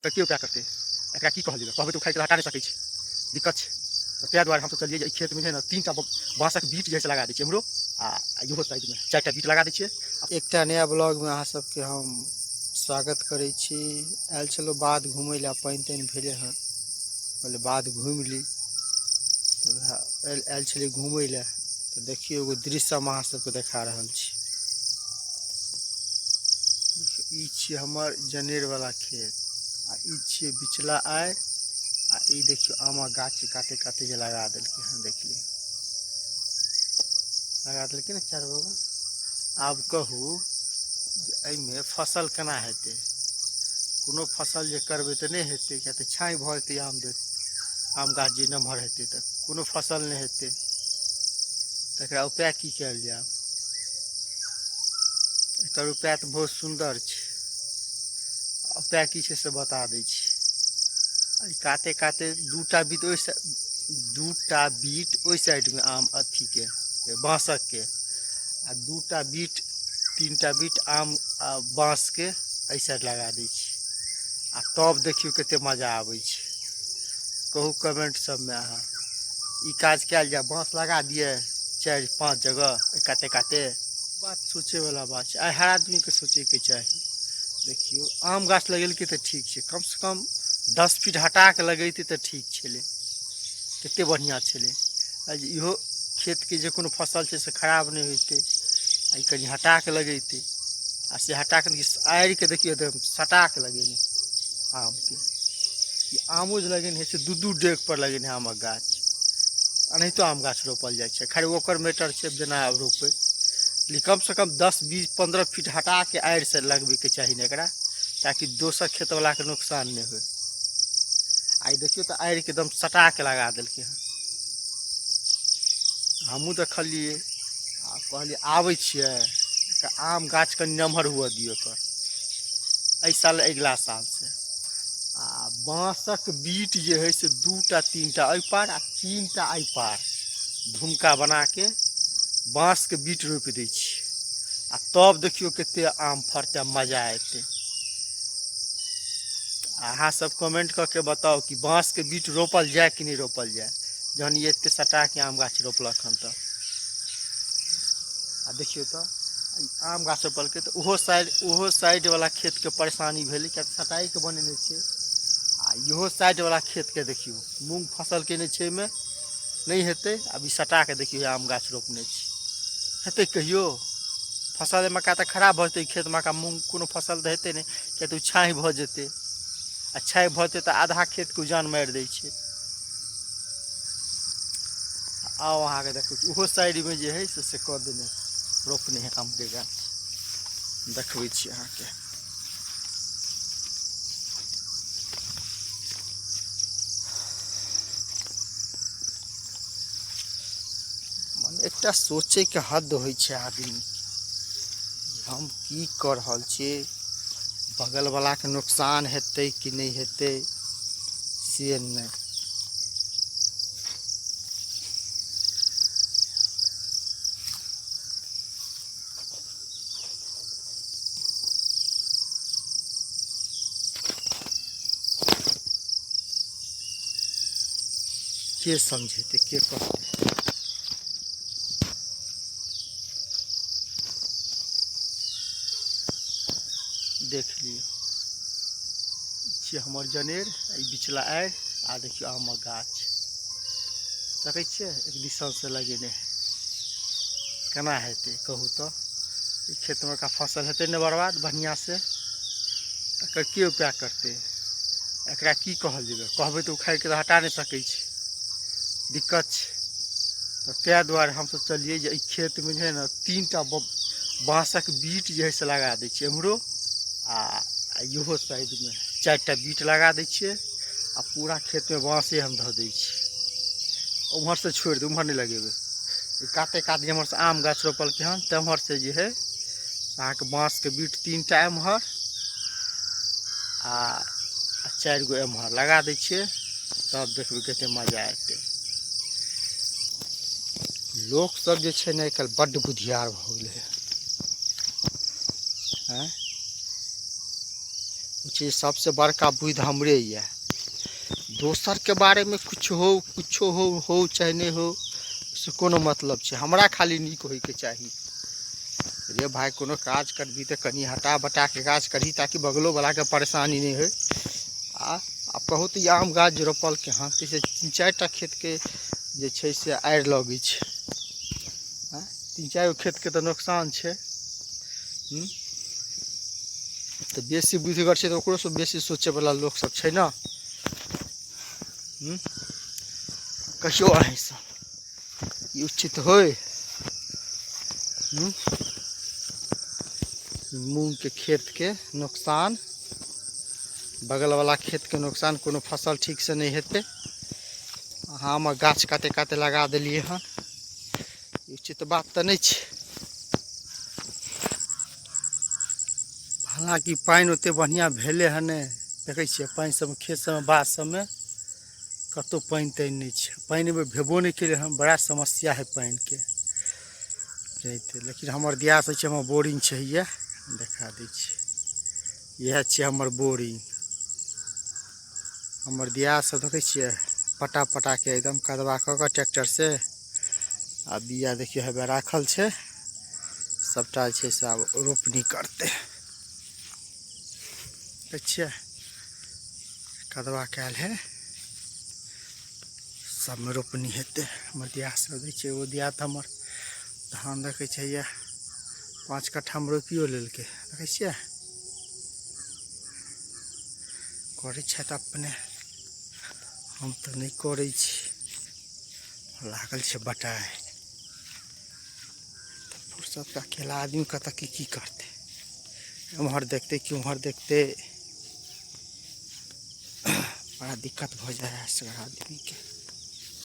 तऽ केओ उपाय करतै, एकरा की कहल जेबै, कहबै तऽ उखाड़ि कऽ हटा नहि सकै छै, दिक्कत छै। तऽ ताहि दुआरे हमसब चलिए जे खेतमे छै ने 3टा बाँसक बीट जे छै लगा दै छियै एम्हरो आ इहो साइडमे 4टा बीट लगा दै छियै। एकटा नया ब्लॉगमे अहाँ सबके हम स्वागत करै छी। आयल छलहुँ बाध घुमय लए, पानि तानि भेलै हँ, कहलियै बाध घुमि ली, तऽ वएह आयल छलियै घुमय लए। तऽ देखियौ एगो दृश्य हम अहाँ सबके देखा रहल छी। ई छियै हमर जनेरवला खेत आ ई छियै बिचला आरि आ ई देखियौ आमक गाछ काते काते जे लगा देलकै हँ, देखलियै लगा देलकै ने चारू बगल। आब कहू जे एहिमे फसल केना हेतै? कोनो फसल जे करबै तऽ नहि हेतै, किएक तऽ छाँय भऽ जेतै आम गाछ जे नमहर हेतै तऽ कोनो फसल नहि हेतै। तकरा उपाय की कयल जाय? एकर उपाय तऽ बहुत सुन्दर छै। उपाय की छै से बता दै छी। काते काते दूटा बीट ओहि साइडमे आम अथीके बाँसकके आ दूटा बीट 3टा बीट आम आ बाँसके एहि साइड लगा दै छी। आ तब देखियौ कतेक मजा आबै छै। कहू कमेंट सबमे अहाँ ई काज कयल जाय, बाँस लगा दियै 4-5 जगह काते काते। बात सोचैवला बात छै, आइ हर आदमीके सोचैके चाही। देखियौ आम गाछ लगेलकै तऽ ठीक छै, कमसँ कम 10 फीट हटा कऽ लगेतै तऽ ठीक छलै, कतेक बढ़िआँ छलै। इहो खेतके जे कोनो फसल छै से खराब नहि होइतै। आ ई कनि हटा कऽ लगेतै आ से हटा कऽ आड़िके देखियौ एकदम सटा कऽ लगेने आमके। ई आमो जे लगेने हइ से 2-2 डेगपर लगेने हइ आमक गाछ। एनाहितो आम गाछ रोपल जाइ छै, खाली ओकर मैटर छै जेना रोपै। लेकिन कमसँ कम 10-20-15 फीट हटा के आड़ि से लगबैके चाही ने एकरा, ताकि दोसर खेतवलाके नुकसान नहि होइ। आइ देखियौ तऽ आड़िके एकदम सटा के लगा देलकै हँ। हमहूँ देखलियै आ कहलियै आबै छियै तऽ आम गाछ कनि नमहर हुअ दियौ एकर, एहि साल अगिला सालसँ। आ बाँसक बीट जे हइ से 2टा-3टा एहि पार आ 3टा एहि पार झुमका बनाके बाँसके बीट रोपि दै छी। आ तब देखियौ कतेक आम फड़तै, मजा एतै। अहाँसब कमेंट कऽ के बताउ कि बाँसके बीट रोपल जाय कि नहि रोपल जाय, जहन ई एतेक सटाके आम गाछ रोपलक हन तऽ। आ देखियौ तऽ आम गाछ रोपलकै तऽ ओहो साइडवला खेतके परेशानी भेलै, किएक तऽ सटाइके बनेने छै। आ इहो साइडवला खेतके देखियौ मूँग फसल केने छै, एहिमे नहि हेतै। आब ई सटा कऽ देखियौ आम गाछ रोपने छै, हेतै कहियो? फसल मक्का तऽ खराब भऽ जेतै, खेत मक्का मूँग कोनो फसल तऽ हेतै नहि, किएक तऽ ओ छाँय भऽ जेतै। आ छाँय भऽ जेतै तऽ आधा खेतके उजान मारि दै छै। आउ अहाँके देखू ओहो साइडमे जे हइ से कऽ देने रोपने हइ आमके गाछ, देखबै छी अहाँके। मने एकटा सोचैके हद होइ छै आदमी, हम की कऽ रहल छियै, बगलवलाके नुकसान हेतै कि नहि हेतै से नहि। के समझेतै, के कहतै? देख लियौ छियै हमर जनेर, ई बिचला आड़ि आ देखियौ आमक गाछ देखै छियै एक दिशासँ लगेने। केना हेतै कहू तऽ? ई खेतमे का फसल हेतै ने बर्बाद बढ़िआँसँ? एकर के उपाय करतै? एकरा की कहल जेबै, कहबै तऽ उखाड़ि कऽ हटा नहि सकै छै, दिक्कत छै। तऽ ताहि दुआरे हमसब चलिए जे एहि खेतमे जे हइ ने 3टा बाँसक बीट जे हइ से लगा दै छियै एम्हरो आ इहो साइडमे 4टा बीट लगा दै छियै। आ पूरा खेतमे बाँसे हम धऽ दै छी, ओम्हरसँ छोड़ि दे, ओम्हर नहि लगेबै। काते काते जेम्हरसँ आम गाछ रोपलकै हन तेम्हरसँ जे हइ अहाँके बाँसके बीट 3टा एम्हर आ 4 गो एम्हर लगा दै छियै, तब देखबै कतेक मजा एतै। लोकसब जे छै ने आइकाल्हि बड्ड बुधियार भऽ गेलै हँ। छी सबसे बड़का बुध हमरे ये। दोसर के बारे में कुछ हो चाहे नहीं हो, से कोनो मतलब छै। हमरा खाली नीक होय के चाही। रे भाई कोनो काज करबी तो कनी हटा बटा के काज करी, ताकि बगलो वाला के परेशानी नहीं हो। आ बहुत ही आम गाछ जे रोपल के हाँ से 3-4टा खेत के जे छै से आड़ि लगै छै। 3-4 गो खेत के तो नुकसान छै। तो बेसी बुधिगर छै तो ओकरो से बेसी सोचे वाला लोग सब छै ना। कहियो अहीं सब ई उचित होय। मूंग के खेत के नुकसान, बगल वाला खेत के नुकसान, कोनो फसल ठीक से नहीं हेते। हम गाछ काटे काटे लगा दिलिए हन, उचित बात तो नहीं छै। हालांकि पानी ओते बढ़िया भेले हन नहीं, देखे छिए पानी सब खेत सब बाध सब में कतो पानी तैन नहीं छै। पानी में भेबो नहीं केले हन, बड़ा समस्या है पानी के रहते। लेकिन हमर दियाद से हमर बोरिंग चाहिए, देखा दै छी। यह छै हमर बोरिंग। हमर दियाद से देखे छिए पटा पटा के एकदम कदवा क के ट्रैक्टर से आ बिया देखिए हेबे राखल छै। सबटा छै से आब रोपनी करते। देखिए कदवा कैल है, सब में रोपनी हेते। हमर दियाद से देखिए वो दियाद हमर धान देखे छै 5 कट्ठा में रोपियो लेलके। देखे छिए करे छै त अपने, हम तो नहीं करे छी। लागल छै बटाई। फुर्सत का अकेला आदमी कत की करते, उम्हर देखते कि उम्हर देखते, बड़ा दिक्कत हो जाए है आदमी के।